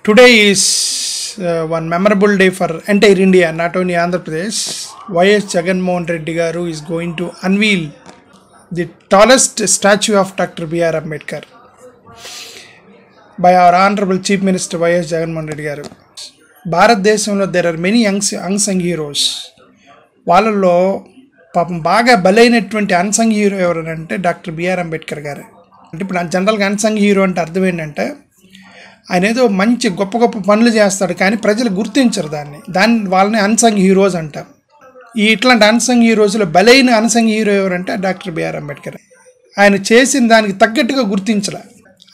Today is one memorable day for entire India, not only Andhra Pradesh. YS Jagannath Reddy Garu is going to unveil the tallest statue of Dr. B.R. Ambedkar by our Honorable Chief Minister YS Jagannath Reddy Garu. భారతదేశంలో there are many unsung heroes. వాళ్ళలో పాపం బాగా బలైనటువంటి unsung hero ఎవరంటే doctor BR Ambedkar గారు. అంటే ఇప్పుడు జనరల్గా unsung hero అంటే అర్థం ఏంటంటే ఆయన ఏదో మంచి గొప్ప గొప్ప పనులు చేస్తాడు కానీ ప్రజలు గుర్తించరు వాళ్ళని అన్సంగ్ హీరోస్ అంటారు. ఇట్లాంటి అన్సంగ్ హీరోస్లో బలైన అన్సంగ్ హీరో ఎవరంటే డాక్టర్ బిఆర్ అంబేద్కర్. ఆయన చేసిన దానికి తగ్గట్టుగా గుర్తించలే.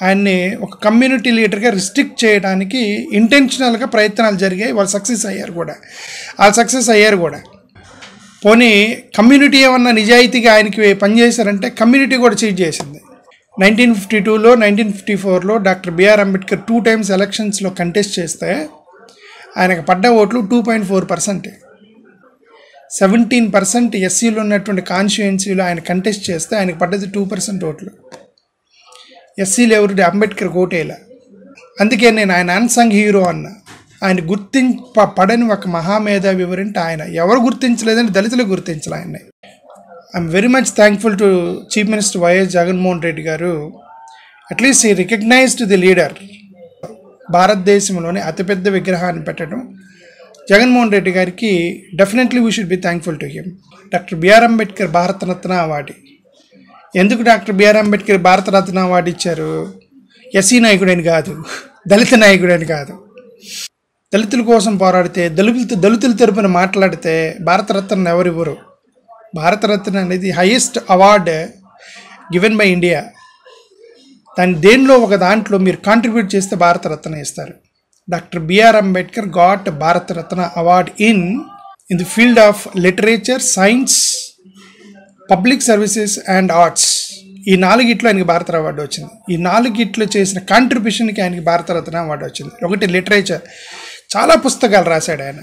ఆయన్ని ఒక కమ్యూనిటీ లీడర్గా రిస్ట్రిక్ట్ చేయడానికి ఇంటెన్షనల్గా ప్రయత్నాలు జరిగాయి. వాళ్ళు సక్సెస్ అయ్యారు కూడా. పోనీ కమ్యూనిటీ ఏమన్నా నిజాయితీగా ఆయనకి పనిచేశారంటే కమ్యూనిటీ కూడా చీట్ చేసింది. 1952లో 1954లో డాక్టర్ బిఆర్ అంబేద్కర్ 2 times ఎలక్షన్స్లో కంటెస్ట్ చేస్తే ఆయనకు పడ్డ ఓట్లు 2.4%. 17% ఎస్సీలో ఉన్నటువంటి కాన్స్టిట్యుయెన్సీలో ఆయన కంటెస్ట్ చేస్తే ఆయనకు పడ్డది 2% ఓట్లు. ఎస్సీలు ఎవరు అంబేద్కర్ ఓటేలా. అందుకే నేను ఆయన అన్సంగ్ హీరో అన్న. ఆయన పడని ఒక మహామేధావి ఎవరంటే ఆయన. ఎవరు గుర్తించలేదని దళితులు గుర్తించాలి ఆయన్ని. I'm very much thankful to chief minister YS Jaganmohan Reddy గారు. అట్లీస్ట్ ఈ రికగ్నైజ్డ్ ది లీడర్. భారతదేశంలోనే అతిపెద్ద విగ్రహాన్ని పెట్టడం జగన్మోహన్ రెడ్డి గారికి definitely we should be thankful to him. Doctor BR Ambedkar Bharat Ratna award. ఎందుకు doctor BR Ambedkar Bharat Ratna award ఇచ్చారు? ఎస్సీ నాయకుడని కాదు, దళిత నాయకుడని కాదు. దళితుల కోసం పోరాడితే, దళితుల తరపున మాట్లాడితే భారతరత్న ఎవరివ్వరు. భారతరత్న అనేది highest award given by India. దేనిలో ఒక దాంట్లో మీరు కాంట్రిబ్యూట్ చేస్తే భారతరత్న ఇస్తారు. Doctor BR Ambedkar got Bharat Ratna award in the field of literature, science, public services and arts. ఈ 4 ఆయనకి భారత అవార్డు వచ్చింది. ఈ 4 చేసిన కాంట్రిబ్యూషన్కి ఆయనకి భారతరత్న అవార్డు వచ్చింది. ఒకటి లిటరేచర్, చాలా పుస్తకాలు రాశాడు ఆయన.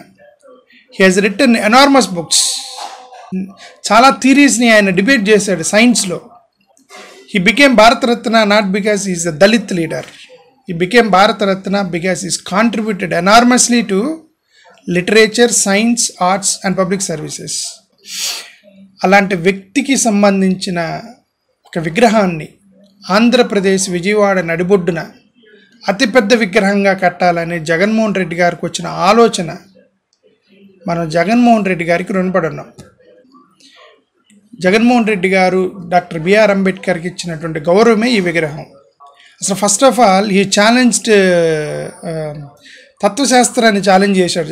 He has return enormous books. చాలా థీరీస్ని ఆయన డిబేట్ చేశాడు సైన్స్లో. He became Bharat Ratna not because is a Dalit leader. He became Bharat Ratna because is contributed enormously to literature, science, arts and public services. అలాంటి వ్యక్తికి సంబంధించిన ఒక విగ్రహాన్ని ఆంధ్రప్రదేశ్ విజయవాడ నడిబొడ్డున అతిపెద్ద విగ్రహంగా కట్టాలని జగన్మోహన్ రెడ్డి గారికి వచ్చిన ఆలోచన. మనం జగన్మోహన్ రెడ్డి గారికి రుణపడి ఉన్నాం. జగన్మోహన్ రెడ్డి గారు డాక్టర్ బిఆర్ అంబేద్కర్కి ఇచ్చినటువంటి గౌరవమే ఈ విగ్రహం. అసలు ఫస్ట్ ఆఫ్ ఆల్ ఈ ఛాలెంజ్డ్ తత్వశాస్త్రాన్ని ఛాలెంజ్ చేశాడు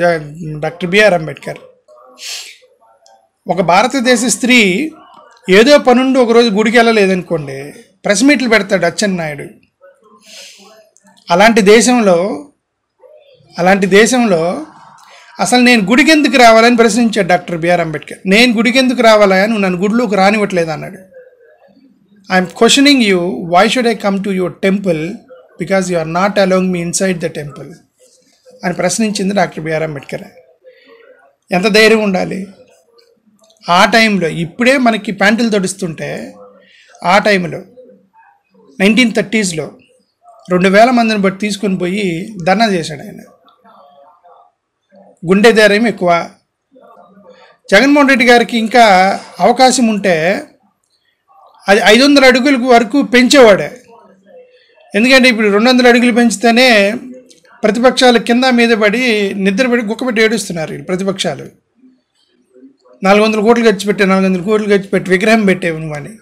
డాక్టర్ బిఆర్ అంబేద్కర్. ఒక భారతదేశ స్త్రీ ఏదో పనుండి ఒకరోజు గుడికి వెళ్ళలేదనుకోండి, ప్రెస్ మీట్లు పెడతాడు అచ్చెన్నాయుడు. అలాంటి దేశంలో అసలు నేను గుడికి ఎందుకు రావాలని ప్రశ్నించాడు డాక్టర్ బిఆర్ అంబేద్కర్. నేను గుడికి ఎందుకు రావాలా, నువ్వు నన్ను గుడిలోకి రానివ్వట్లేదు అన్నాడు. I'm questioning you, why should I come to your temple because you are not allowing me inside the temple అని ప్రశ్నించింది డాక్టర్ బిఆర్ అంబేద్కర్. ఎంత ధైర్యం ఉండాలి ఆ టైంలో. ఇప్పుడే మనకి ప్యాంటులు తడుస్తుంటే ఆ టైంలో 1930sలో 2000 మందిని బట్టి తీసుకొని పోయి ధర్నా చేశాడు ఆయన. గుండె ధైర్యం ఎక్కువ. జగన్మోహన్ రెడ్డి గారికి ఇంకా అవకాశం ఉంటే అది 500 అడుగుల వరకు పెంచేవాడే. ఎందుకంటే ఇప్పుడు 200 అడుగులు పెంచితేనే ప్రతిపక్షాలు కింద మీద పడి నిద్రపడి గుక్కపెట్టి ఏడుస్తున్నారు. ప్రతిపక్షాలు 400 కోట్లు ఖర్చు పెట్టి విగ్రహం పెట్టేవు నువ్వు అని.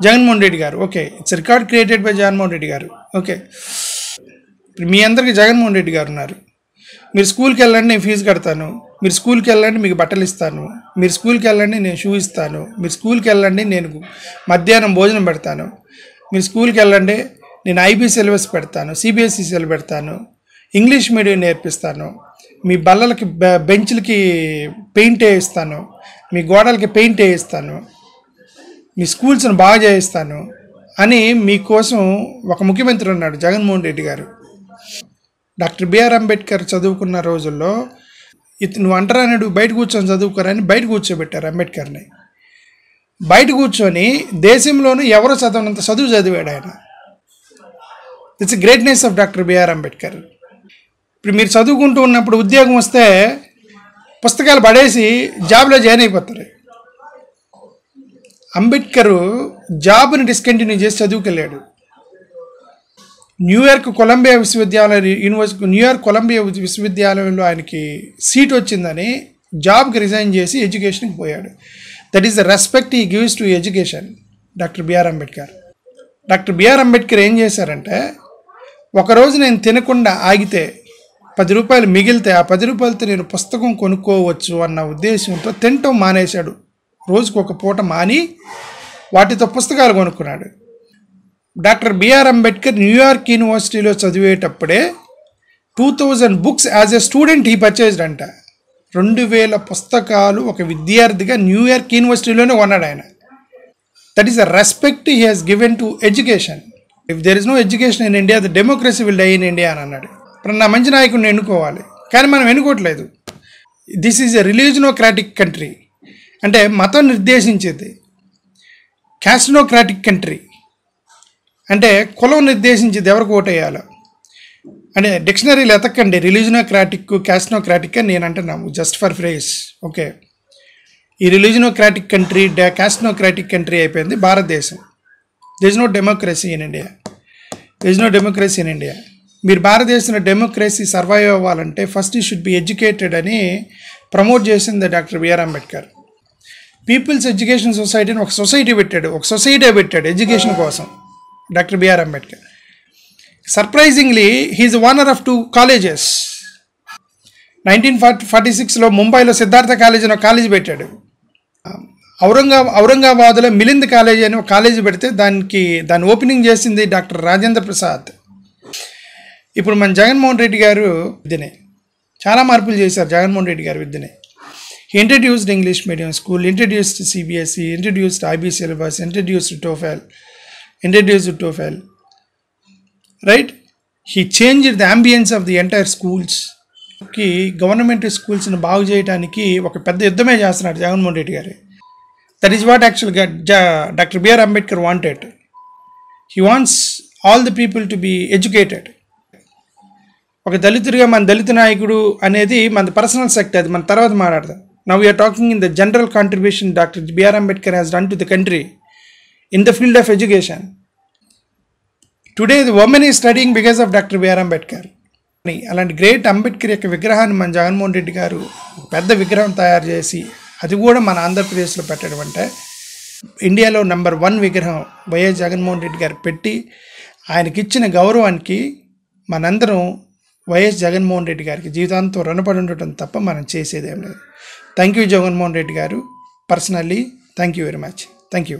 జగన్మోహన్ రెడ్డి గారు okay, it's record created by Jaganmohan Reddy గారు. ఓకే, మీ అందరికీ జగన్మోహన్ రెడ్డి గారు ఉన్నారు. మీరు స్కూల్కి వెళ్ళండి, నేను ఫీజు కడతాను. మీరు స్కూల్కి వెళ్ళండి, మీకు బట్టలు ఇస్తాను. మీరు స్కూల్కి వెళ్ళండి, నేను షూ ఇస్తాను. మీరు స్కూల్కి వెళ్ళండి, నేను మధ్యాహ్నం భోజనం పెడతాను. మీరు స్కూల్కి వెళ్ళండి, నేను ఐబీ సిలబస్ పెడతాను, సిబిఎస్ఈ సిలబస్ పెడతాను, ఇంగ్లీష్ మీడియం నేర్పిస్తాను, మీ బల్లలకి బెంచ్లకి పెయింట్ వేయిస్తాను, మీ గోడలకి పెయింట్ వేయిస్తాను, మీ స్కూల్స్ని బాగా చేయిస్తాను అని మీకోసం ఒక ముఖ్యమంత్రి ఉన్నాడు జగన్మోహన్ రెడ్డి గారు. డాక్టర్ బిఆర్ అంబేద్కర్ చదువుకున్న రోజుల్లో నువ్వు అంటరానుడు బయట కూర్చొని చదువుకోరని బయట కూర్చోబెట్టారు అంబేద్కర్ని. బయట కూర్చొని దేశంలోనూ ఎవరో చదవనంత చదువు చదివాడు ఆయన. It's greatness of doctor BR Ambedkar. ఇప్పుడు మీరు చదువుకుంటూ ఉన్నప్పుడు ఉద్యోగం వస్తే పుస్తకాలు పడేసి జాబ్లో జాయిన్ అయిపోతారు. అంబేద్కర్ జాబ్ని డిస్కంటిన్యూ చేసి చదువుకెళ్ళాడు. న్యూయార్క్ కొలంబియా విశ్వవిద్యాలయంలో ఆయనకి సీట్ వచ్చిందని జాబ్కి రిజైన్ చేసి ఎడ్యుకేషన్కి పోయాడు. That is the respect he gives to education. Doctor BR Ambedkar ఏం చేశారంటే, ఒకరోజు నేను తినకుండా ఆగితే 10 రూపాయలు మిగిలితే ఆ 10 రూపాయలతో నేను పుస్తకం కొనుక్కోవచ్చు అన్న ఉద్దేశంతో తినటం మానేశాడు. రోజుకు ఒక పూట మాని వాటితో పుస్తకాలు కొనుక్కున్నాడు. డాక్టర్ బిఆర్ అంబేద్కర్ న్యూయార్క్ యూనివర్సిటీలో చదివేటప్పుడే 2000 books as a student he purchased అంట. 2000 పుస్తకాలు ఒక విద్యార్థిగా న్యూయార్క్ యూనివర్సిటీలోనే కొన్నాడు ఆయన. That is the respect he has given to education. If there is no education in India the democracy will die in India అని అన్నాడు. ఇప్పుడు నా మంచి నాయకుడిని ఎన్నుకోవాలి, కానీ మనం ఎన్నుకోవట్లేదు. This is a religionocratic country, అంటే మతం నిర్దేశించేది. క్యాస్టోక్రాటిక్ కంట్రీ అంటే కులం నిర్దేశించేది ఎవరికి ఓటేయాలో. అంటే డిక్షనరీలు ఎతకండి, రిలీజినోక్రాటిక్ క్యాస్టోక్రాటిక్ అని నేను అంటున్నాను, జస్ట్ ఫర్ ఫ్రేజ్. ఓకే, ఈ రిలీజినోక్రాటిక్ కంట్రీ క్యాస్టోక్రాటిక్ కంట్రీ అయిపోయింది భారతదేశం. There is no democracy in India. మీరు భారతదేశంలో డెమోక్రసీ సర్వైవ్ అవ్వాలంటే first you should be educated అని ప్రమోట్ చేసింది doctor BR Ambedkar. Peoples education సొసైటీని ఒక సొసైటీ పెట్టాడు ఎడ్యుకేషన్ కోసం doctor BR Ambedkar. Surprisingly he is owner of 2 colleges. 1946లో ముంబైలో సిద్ధార్థ కాలేజ్ అని ఒక కాలేజీ పెట్టాడు. ఔరంగాబాద్లో మిలింద్ కాలేజీ అని ఒక కాలేజీ పెడితే దాన్ని ఓపెనింగ్ చేసింది డాక్టర్ రాజేంద్ర ప్రసాద్. ఇప్పుడు మన జగన్మోహన్ రెడ్డి గారు విద్యనే చాలా మార్పులు చేశారు. జగన్మోహన్ రెడ్డి గారు విద్యనే he introduced English medium school, introduced CBSE, introduced IB syllabus, introduced TOEFL, right? He changed the ambience of the entire schools. Government స్కూల్స్ని బాగు చేయడానికి ఒక పెద్ద యుద్ధమే చేస్తున్నాడు జగన్మోహన్ రెడ్డి గారు. దట్ ఈస్ వాట్ యాక్చువల్గా doctor BR Ambedkar wanted. He wants all the people to be educated. ఒక దళితుడిగా మన దళిత నాయకుడు అనేది మన పర్సనల్ సెక్టర్, అది మన తర్వాత మాట్లాడదాం. Now we are talking in the general contribution Dr. B.R. Ambedkar has done to the country in the field of education. Today the woman is studying because of Dr. B.R. Ambedkar. అలాంటి great Ambedkar యొక్క విగ్రహాన్ని మన జగన్మోహన్ రెడ్డి గారు పెద్ద విగ్రహం తయారు చేసి అది కూడా మన ఆంధ్రప్రదేశ్లో పెట్టడం అంటే ఇండియాలో నంబర్ 1 విగ్రహం వైఎస్ జగన్మోహన్ రెడ్డి గారు పెట్టి ఆయనకిచ్చిన గౌరవానికి మనందరం వైఎస్ జగన్మోహన్ రెడ్డి గారికి జీవితాంతం రుణపడి ఉండటం తప్ప మనం చేసేదేం లేదు. థ్యాంక్ యూ జగన్మోహన్ రెడ్డి గారు. Personally thank you very much. Thank you.